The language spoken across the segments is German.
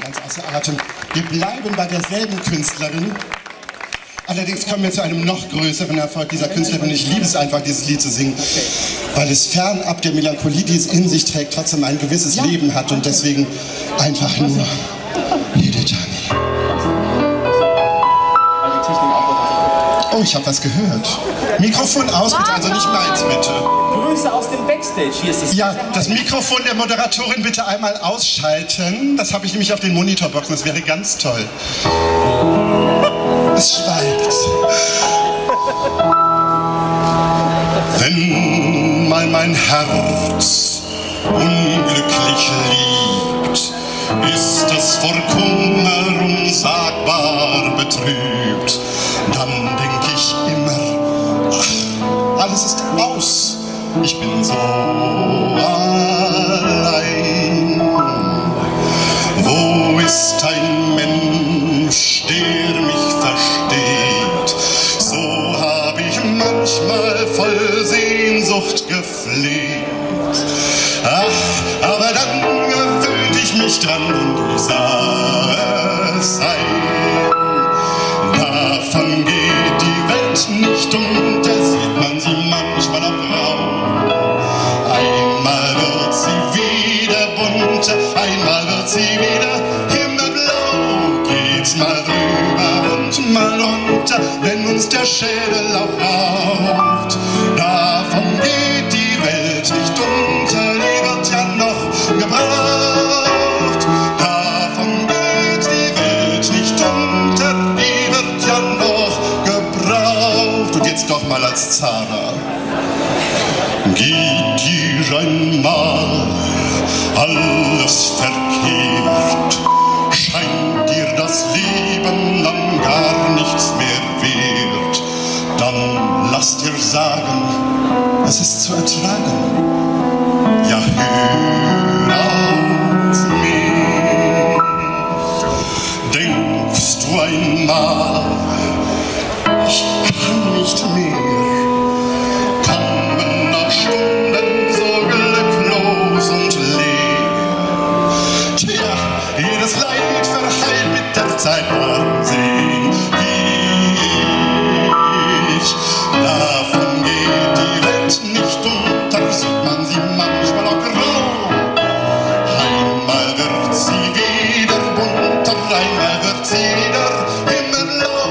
ganz außer Atem. Wir bleiben bei derselben Künstlerin. Allerdings kommen wir zu einem noch größeren Erfolg dieser Künstlerin. Ich liebe es einfach, dieses Lied zu singen, weil es fernab der Melancholie, die es in sich trägt, trotzdem ein gewisses Leben hat und deswegen einfach nur Lady Gianni. Oh, ich habe was gehört. Mikrofon aus, bitte, also nicht meins, bitte. Grüße aus dem Backstage. Hier ist es. Ja, das Mikrofon der Moderatorin bitte einmal ausschalten. Das habe ich nämlich auf den Monitorboxen, das wäre ganz toll. Es schweigt. Wenn mal mein Herz unglücklich liegt, ist es vor Kummer unsagbar betrübt. Dann denk ich immer, ach, alles ist aus, ich bin so allein. Wo ist ein Mensch, der mich versteht? So hab ich manchmal voll Sehnsucht gefleht. Ach, aber dann gewöhnt ich mich dran und ich sah es sein. Davon geht die Welt nicht unter, sieht man sie manchmal noch grau. Einmal wird sie wieder bunter, einmal wird sie wieder himmelblau. Geht's mal rüber und mal runter, wenn uns der Schädel auch raucht. Davon geht die Welt nicht unter, die wird ja noch gebraucht. Davon geht die Welt nicht unter, die wird ja noch gebraucht. Und jetzt doch mal als Zara. Geht dir einmal alles verkehrt, scheint dir das Leben dann gar nichts mehr wert, dann lass dir sagen, es ist zu ertragen. Ja, hör auf mich. Denkst du einmal, ich kann nicht mehr? Kommen nach Stunden so glücklos und leer. Tja, jedes Leid verheilt mit der Zeit, man sehen wie ich. Davon geht die Welt nicht unter, sieht man sie manchmal auch grau. Einmal wird sie wieder bunter, einmal wird sie wieder himmelblau.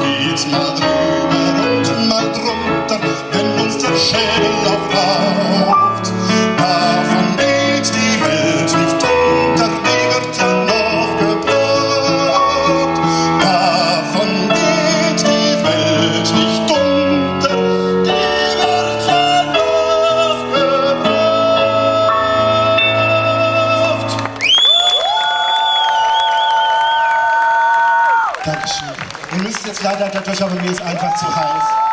Geht's mal drüber und mal drunter, wenn uns der Schädel auch raucht. Davon geht die Welt nicht unter, die wird ja noch gebraucht. Davon geht die Welt nicht unter, die wird ja noch gebraucht. Dankeschön. Ihr müsst jetzt leider dadurch, aber mir ist einfach zu heiß.